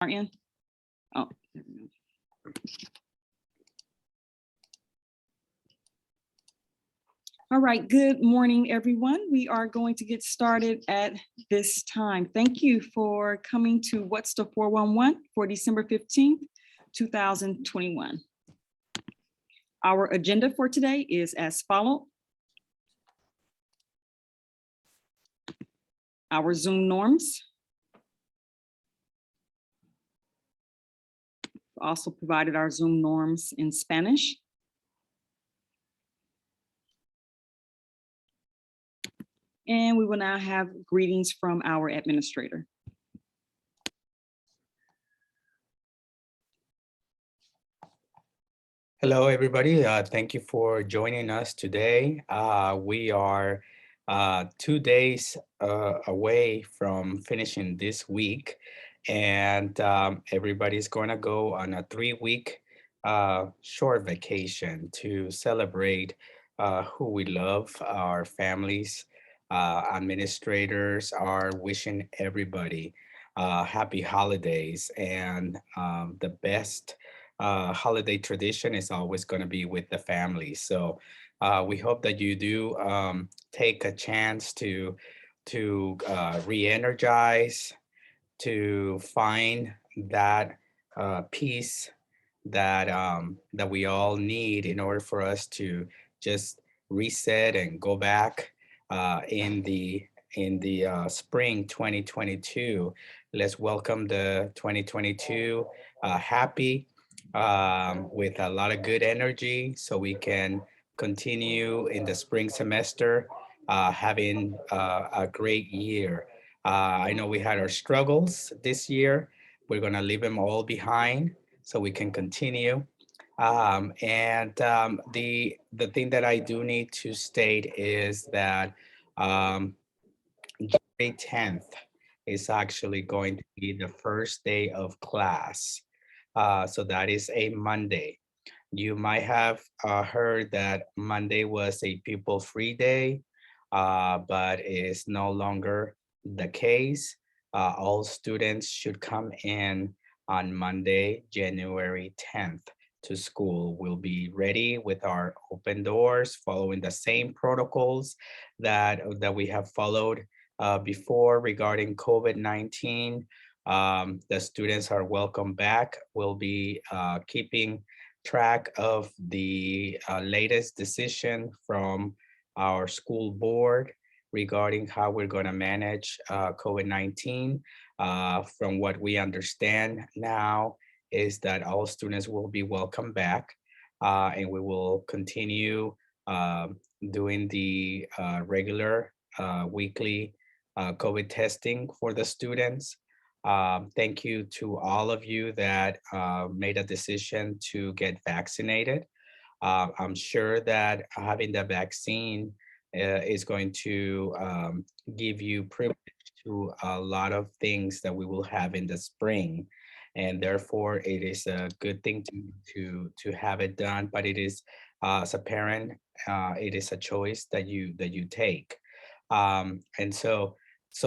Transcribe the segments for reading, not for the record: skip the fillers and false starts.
Are in? Oh. All right, good morning, everyone. We are going to get started at this time. Thank you for coming to What's the 411 for December 15th, 2021. Our agenda for today is as follows. Our Zoom norms. Also provided our Zoom norms in Spanish. And we will now have greetings from our administrator. Hello, everybody. Thank you for joining us today. We are 2 days away from finishing this week, and everybody's going to go on a 3-week short vacation to celebrate who we love, our families. Administrators are wishing everybody happy holidays and the best holiday tradition is always going to be with the family. So we hope that you do take a chance to re-energize, to find that peace that we all need in order for us to just reset and go back in the spring 2022. Let's welcome the 2022 happy with a lot of good energy so we can continue in the spring semester having a great year. I know we had our struggles this year. We're going to leave them all behind so we can continue. The thing that I do need to state is that um, January 10th is actually going to be the first day of class. So that is a Monday. You might have heard that Monday was a people-free day, but it's no longer the case. All students should come in on Monday, January 10th to school. We'll be ready with our open doors, following the same protocols that we have followed before regarding COVID-19. The students are welcome back. We'll be keeping track of the latest decision from our school board regarding how we're going to manage COVID-19. From what we understand now is that all students will be welcome back and we will continue doing the regular weekly COVID testing for the students. Thank you to all of you that made a decision to get vaccinated. I'm sure that having the vaccine is going to give you privilege to a lot of things that we will have in the spring. And therefore, it is a good thing to have it done. But it is, as a parent, it is a choice that you take. And so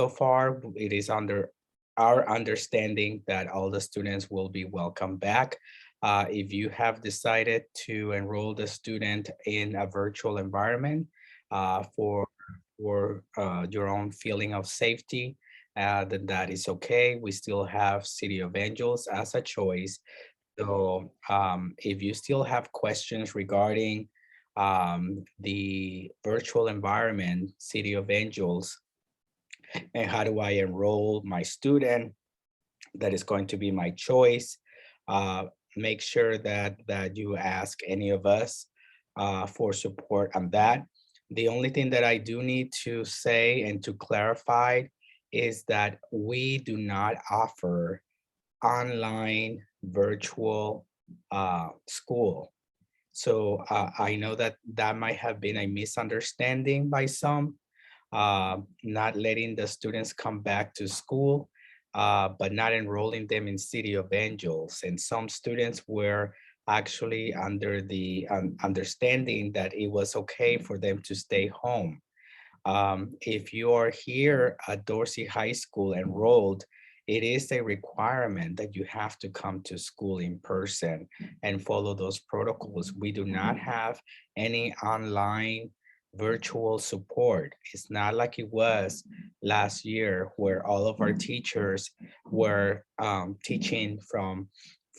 far, it is under our understanding that all the students will be welcome back. If you have decided to enroll the student in a virtual environment for your own feeling of safety, then that is okay. We still have City of Angels as a choice. So if you still have questions regarding the virtual environment, City of Angels, and how do I enroll my student that is going to be my choice, make sure that you ask any of us for support on that. The only thing that I do need to say and to clarify is that we do not offer online virtual school. So I know that that might have been a misunderstanding by some, not letting the students come back to school, but not enrolling them in City of Angels. And some students were actually under the understanding that it was okay for them to stay home. If you are here at Dorsey High School enrolled it is a requirement that you have to come to school in person and follow those protocols. We do not have any online virtual support. It's not like it was last year where all of our teachers were teaching from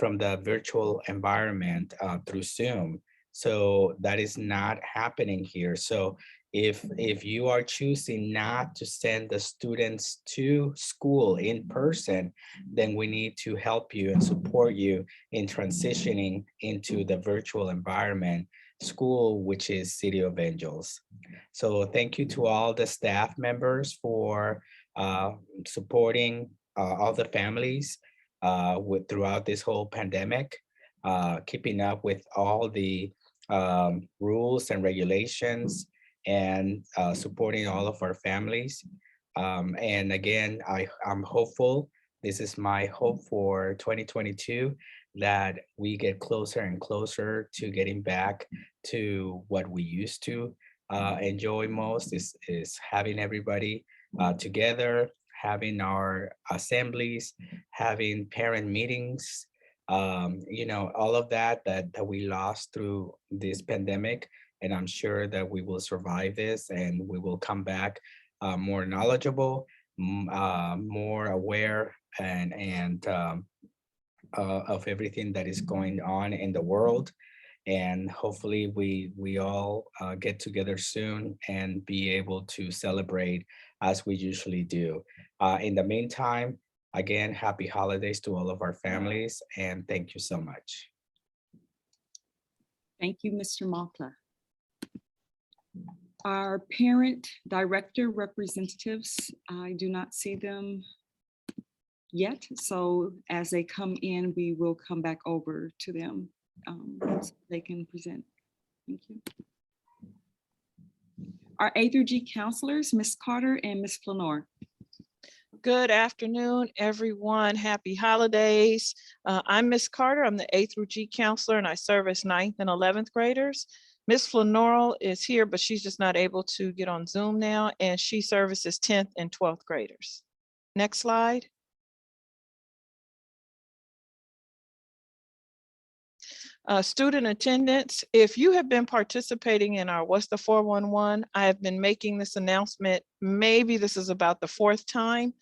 the virtual environment through Zoom. So that is not happening here. So if you are choosing not to send the students to school in person, then we need to help you and support you in transitioning into the virtual environment school, which is City of Angels. So thank you to all the staff members for supporting all the families with throughout this whole pandemic, keeping up with all the rules and regulations and supporting all of our families. And again, I'm hopeful, this is my hope for 2022, that we get closer and closer to getting back to what we used to enjoy most is having everybody together, having our assemblies, having parent meetings, all of that we lost through this pandemic. And I'm sure that we will survive this and we will come back more knowledgeable, more aware and of everything that is going on in the world. And hopefully we all get together soon and be able to celebrate as we usually do. In the meantime, again, happy holidays to all of our families, and thank you so much. Thank you, Mr. Malta. Our parent director representatives, I do not see them yet. So as they come in, we will come back over to them so they can present. Thank you. Our A through G counselors, Ms. Carter and Ms. Flanor. Good afternoon, everyone. Happy holidays. I'm Ms. Carter. I'm the A through G counselor, and I serve as 9th and 11th graders. Ms. Flanor is here, but she's just not able to get on Zoom now, and she services 10th and 12th graders. Next slide. Student attendance. If you have been participating in our What's the 411, I have been making this announcement. Maybe this is about the 4th time.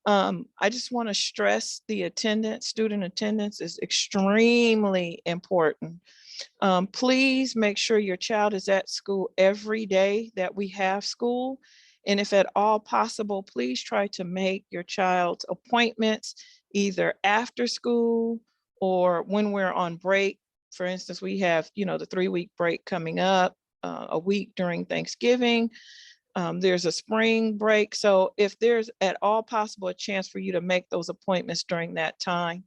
I just want to stress the attendance. Student attendance is extremely important. Please make sure your child is at school every day that we have school. And if at all possible, please try to make your child's appointments either after school or when we're on break. For instance, we have, the 3-week break coming up, a week during Thanksgiving. There's a spring break. So if there's at all possible a chance for you to make those appointments during that time.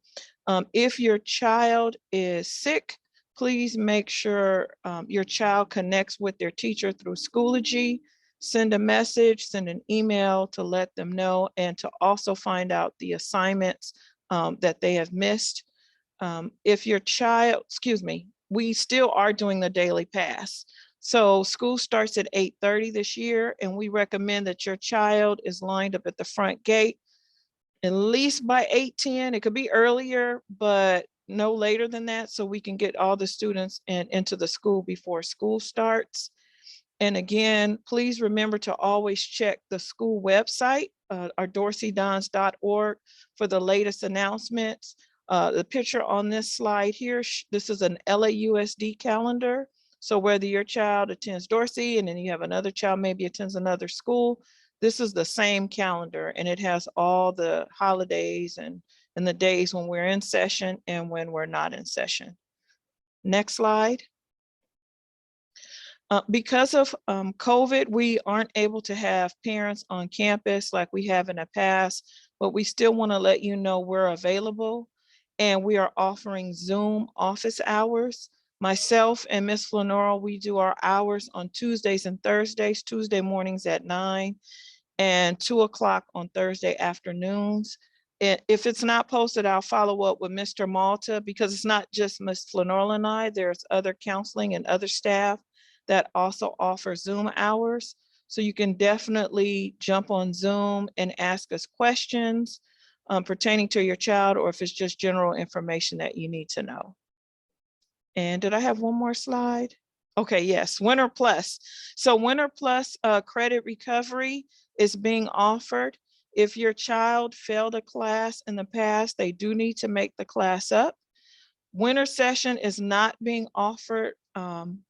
If your child is sick, please make sure your child connects with their teacher through Schoology. Send a message, send an email to let them know, and to also find out the assignments that they have missed. If your child, we still are doing the daily pass. So school starts at 8:30 this year, and we recommend that your child is lined up at the front gate at least by 8:10. It could be earlier, but no later than that, so we can get all the students into the school before school starts. And again, please remember to always check the school website, our DorseyDons.org, for the latest announcements. The picture on this slide here, this is an LAUSD calendar. So whether your child attends Dorsey and then you have another child maybe attends another school, this is the same calendar, and it has all the holidays and the days when we're in session and when we're not in session. Next slide. Because of COVID, we aren't able to have parents on campus like we have in the past, but we still want to let you know we're available, and we are offering Zoom office hours. Myself and Ms. Flanor, we do our hours on Tuesdays and Thursdays, Tuesday mornings at 9 and 2 o'clock on Thursday afternoons. If it's not posted, I'll follow up with Mr. Malta, because it's not just Ms. Flanor and I, there's other counseling and other staff that also offer Zoom hours. So you can definitely jump on Zoom and ask us questions. pertaining to your child, or if it's just general information that you need to know. And did I have one more slide? Okay, yes, Winter Plus. So Winter Plus credit recovery is being offered. If your child failed a class in the past, they do need to make the class up. Winter session is not being offered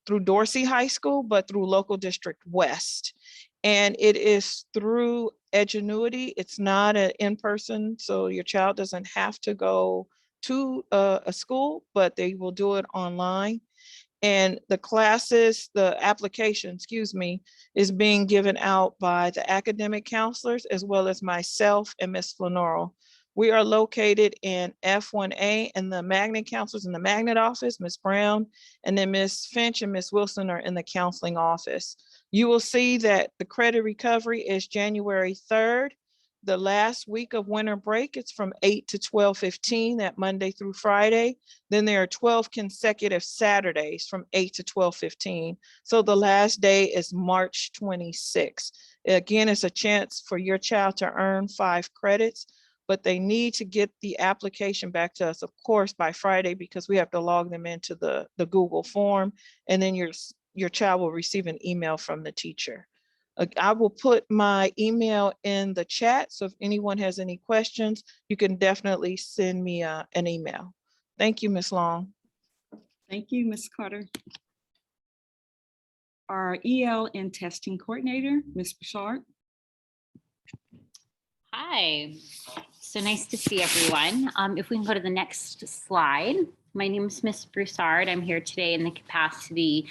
through Dorsey High School, but through Local District West. And it is through Edgenuity. It's not an in-person, so your child doesn't have to go to a school, but they will do it online. And the classes, the application, excuse me, is being given out by the academic counselors as well as myself and Ms. Flanoro. We are located in F1A, and the magnet counselors in the magnet office, Ms. Brown, and then Ms. Finch and Ms. Wilson are in the counseling office. You will see that the credit recovery is January 3rd. The last week of winter break, it's from 8 to 12:15, that Monday through Friday. Then there are 12 consecutive Saturdays from 8 to 12:15. So the last day is March 26th. Again, it's a chance for your child to earn 5 credits, but they need to get the application back to us, of course, by Friday, because we have to log them into the Google form, and then your child will receive an email from the teacher. I will put my email in the chat, so if anyone has any questions, you can definitely send me an email. Thank you, Ms. Long. Thank you, Ms. Carter. Our EL and testing coordinator, Ms. Bouchard. Hi, so nice to see everyone. If we can go to the next slide. My name is Ms. Broussard. I'm here today in the capacity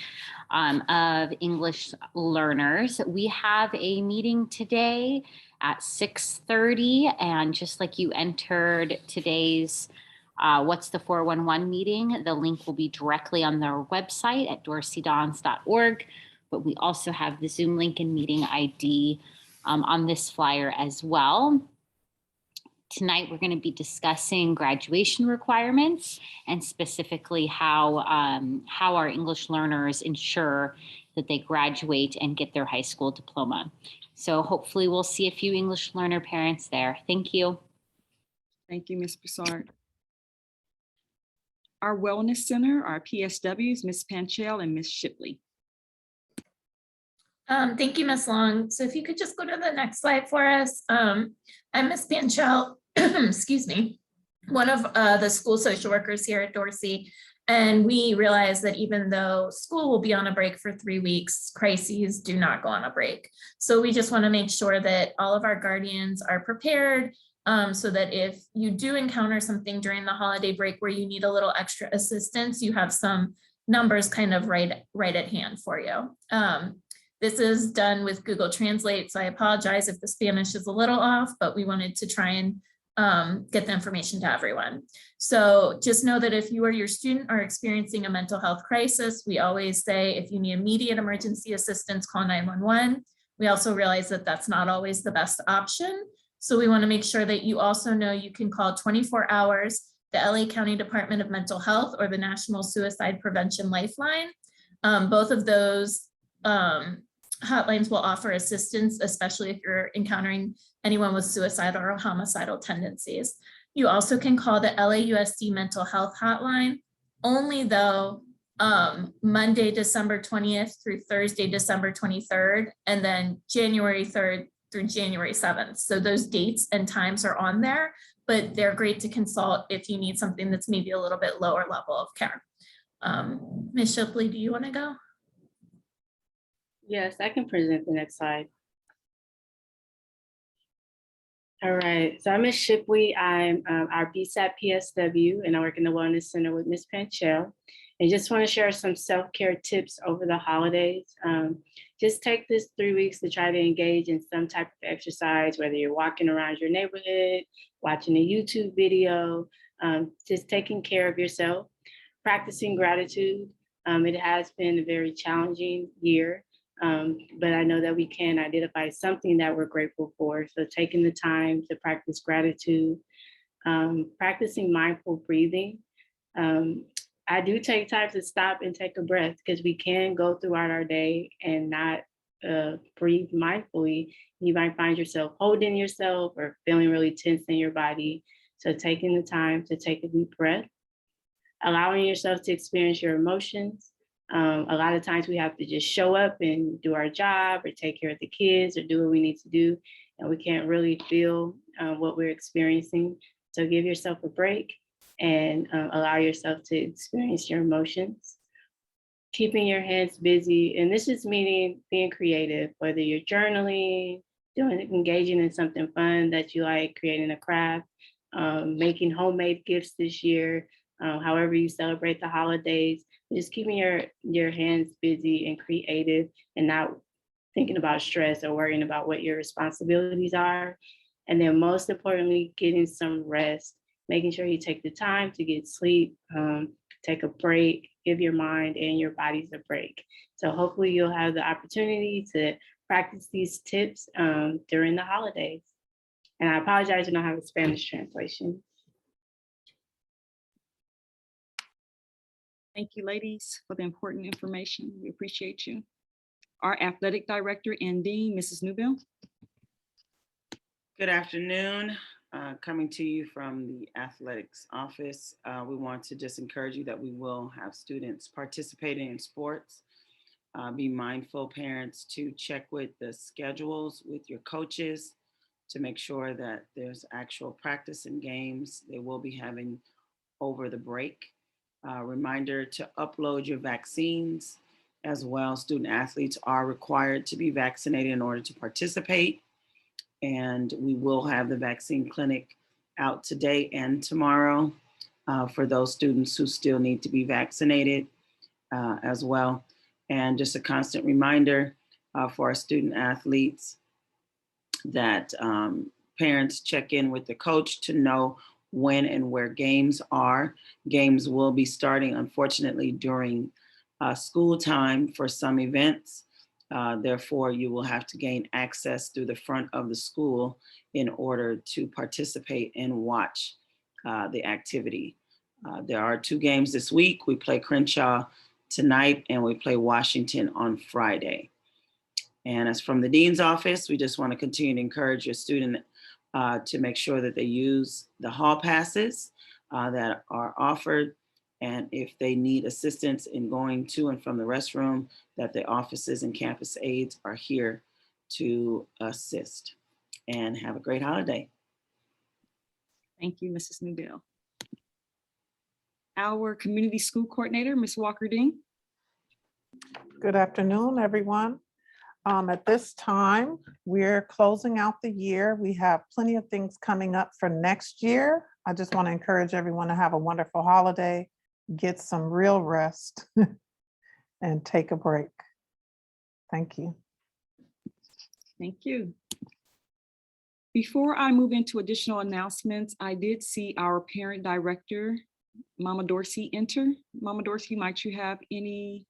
of English learners. We have a meeting today at 6:30, and just like you entered today's What's the 411 meeting, the link will be directly on their website at dorseydons.org, but we also have the Zoom link and meeting ID on this flyer as well. Tonight, we're going to be discussing graduation requirements and specifically how our English learners ensure that they graduate and get their high school diploma. So hopefully we'll see a few English learner parents there. Thank you. Thank you, Ms. Broussard. Our Wellness Center, our PSWs, Ms. Panchel and Ms. Shipley. Thank you, Ms. Long. So if you could just go to the next slide for us. I'm Ms. Panchel, excuse me, one of the school social workers here at Dorsey. And we realize that even though school will be on a break for 3 weeks, crises do not go on a break. So we just want to make sure that all of our guardians are prepared so that if you do encounter something during the holiday break where you need a little extra assistance, you have some numbers kind of right at hand for you. This is done with Google Translate, so I apologize if the Spanish is a little off, but we wanted to try and get the information to everyone. So just know that if you or your student are experiencing a mental health crisis, we always say if you need immediate emergency assistance, call 911. We also realize that that's not always the best option. So we want to make sure that you also know you can call 24 hours, the LA County Department of Mental Health or the National Suicide Prevention Lifeline. Both of those hotlines will offer assistance, especially if you're encountering anyone with suicidal or homicidal tendencies. You also can call the LAUSD mental health hotline, only though Monday, December 20th through Thursday, December 23rd, and then January 3rd through January 7th. So those dates and times are on there, but they're great to consult if you need something that's maybe a little bit lower level of care. Ms. Shipley, do you want to go? Yes, I can present the next slide. All right, so I'm Ms. Shipley. I'm our BSAT PSW, and I work in the Wellness Center with Ms. Panchel. And just want to share some self-care tips over the holidays. Just take this 3 weeks to try to engage in some type of exercise, whether you're walking around your neighborhood, watching a YouTube video, just taking care of yourself, practicing gratitude. It has been a very challenging year. But I know that we can identify something that we're grateful for. So taking the time to practice gratitude, practicing mindful breathing. I do take time to stop and take a breath because we can go throughout our day and not breathe mindfully, you might find yourself holding yourself or feeling really tense in your body. So taking the time to take a deep breath, allowing yourself to experience your emotions. A lot of times we have to just show up and do our job or take care of the kids or do what we need to do, and we can't really feel what we're experiencing. So give yourself a break and allow yourself to experience your emotions. Keeping your hands busy, and this is meaning being creative, whether you're journaling, engaging in something fun that you like, creating a craft, making homemade gifts this year, however you celebrate the holidays, just keeping your hands busy and creative and not thinking about stress or worrying about what your responsibilities are. And then most importantly, getting some rest, making sure you take the time to get sleep, take a break, give your mind and your bodies a break. So hopefully you'll have the opportunity to practice these tips during the holidays. And I apologize, I don't have a Spanish translation. Thank you, ladies, for the important information. We appreciate you. Our athletic director and dean, Mrs. Newbill. Good afternoon. Coming to you from the athletics office. We want to just encourage you that we will have students participating in sports. Be mindful, parents, to check with the schedules with your coaches to make sure that there's actual practice and games they will be having over the break. Reminder to upload your vaccines as well. Student athletes are required to be vaccinated in order to participate. And we will have the vaccine clinic out today and tomorrow for those students who still need to be vaccinated as well. And just a constant reminder for our student athletes that parents check in with the coach to know when and where games are. Games will be starting, unfortunately, during school time for some events. Therefore, you will have to gain access through the front of the school in order to participate and watch the activity. There are 2 games this week. We play Crenshaw tonight and we play Washington on Friday. And as from the dean's office, we just want to continue to encourage your student to make sure that they use the hall passes that are offered. And if they need assistance in going to and from the restroom, that the offices and campus aides are here to assist. And have a great holiday. Thank you, Mrs. Newbill. Our community school coordinator, Ms. Walker Dean. Good afternoon, everyone. At this time, we're closing out the year. We have plenty of things coming up for next year. I just want to encourage everyone to have a wonderful holiday, get some real rest, and take a break. Thank you. Thank you. Before I move into additional announcements, I did see our parent director, Mama Dorsey, enter. Mama Dorsey, might you have any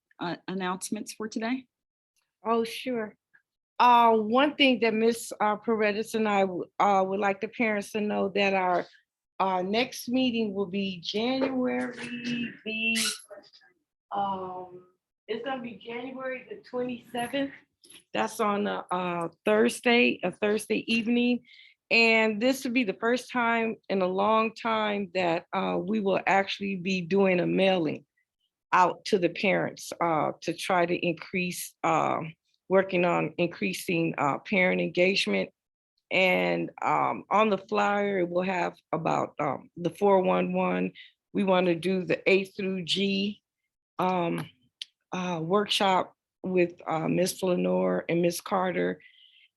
announcements for today? Oh, sure. One thing that Ms. Paredes and I would like the parents to know that our next meeting will be January it's gonna be January the 27th. That's on a Thursday evening. And this will be the first time in a long time that we will actually be doing a mailing out to the parents to try to increase, working on increasing parent engagement. And on the flyer, it will have about the 411. We want to do the A through G workshop with Ms. Lenore and Ms. Carter.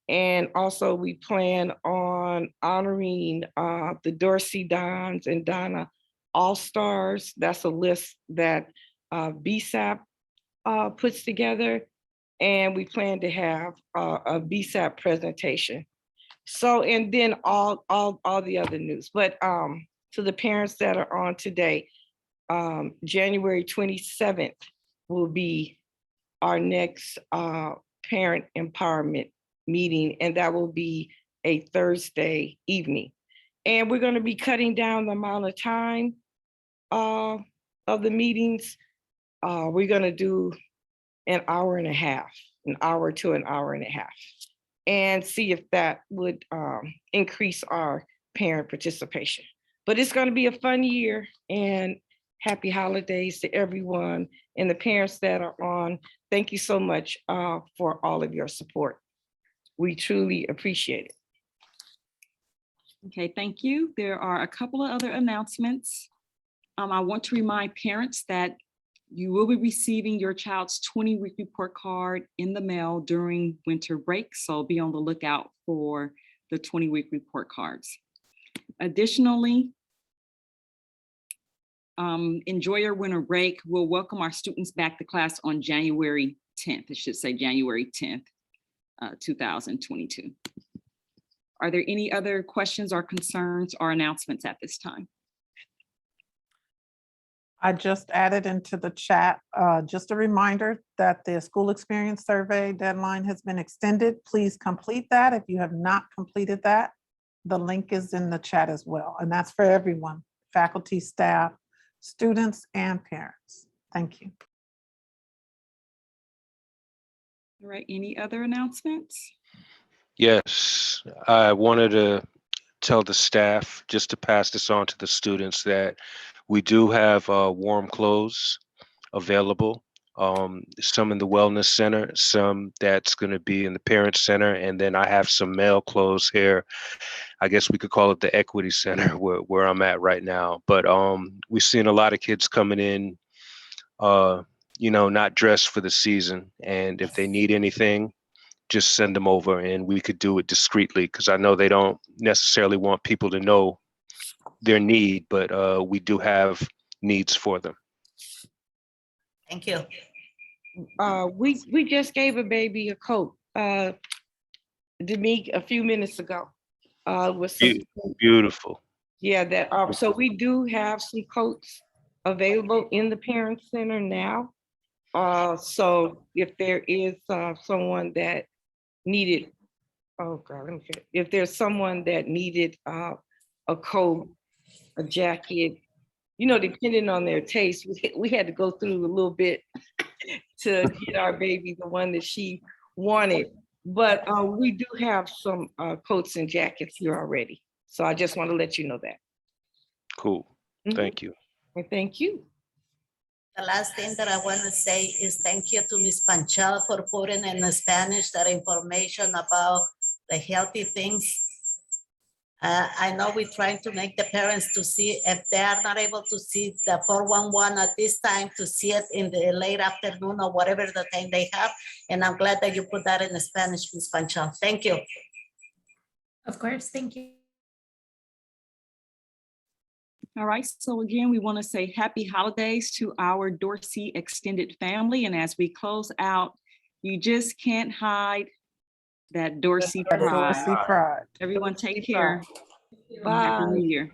And also we plan on honoring the Dorsey Dons and Donna All-Stars. That's a list that BSAP puts together. And we plan to have a BSAP presentation. So, and then all the other news. But to the parents that are on today, January 27th will be our next parent empowerment meeting, and that will be a Thursday evening. And we're going to be cutting down the amount of time of the meetings. We're going to do an hour and a half. an hour to an hour and a half, and see if that would increase our parent participation. But it's going to be a fun year, and happy holidays to everyone and the parents that are on. Thank you so much for all of your support. We truly appreciate it. Okay, thank you. There are a couple of other announcements. I want to remind parents that you will be receiving your child's 20-week report card in the mail during winter break, so be on the lookout for the 20-week report cards. Additionally, enjoy your winter break. We'll welcome our students back to class on January 10th. It should say January 10th, 2022. Are there any other questions or concerns or announcements at this time? I just added into the chat, just a reminder that the school experience survey deadline has been extended. Please complete that. If you have not completed that, the link is in the chat as well. And that's for everyone, faculty, staff, students, and parents. Thank you. All right, any other announcements? Yes, I wanted to tell the staff, just to pass this on to the students, that we do have warm clothes available. Some in the wellness center, some that's going to be in the parent center, and then I have some male clothes here. I guess we could call it the equity center where I'm at right now. But we've seen a lot of kids coming in, not dressed for the season. And if they need anything, just send them over and we could do it discreetly, because I know they don't necessarily want people to know their need, but we do have needs for them. Thank you. We just gave a baby a coat, Demique, a few minutes ago. With some, Beautiful. yeah, that so we do have some coats available in the parent center now. So if there is someone that needed, oh God, let me get it. If there's someone that needed a coat, a jacket, depending on their taste, we had to go through a little bit to get our baby the one that she wanted. But we do have some coats and jackets here already. So I just want to let you know that. Cool. Thank you. And thank you. The last thing that I want to say is thank you to Ms. Panchal for putting in Spanish that information about the healthy things. I know we're trying to make the parents to see, if they are not able to see the 411 at this time, to see it in the late afternoon or whatever the time they have. And I'm glad that you put that in Spanish, Ms. Panchal. Thank you. Of course, thank you. All right, so again, we want to say happy holidays to our Dorsey extended family. And as we close out, you just can't hide that Dorsey pride. Dorsey pride. Everyone take care. Bye. Happy New Year.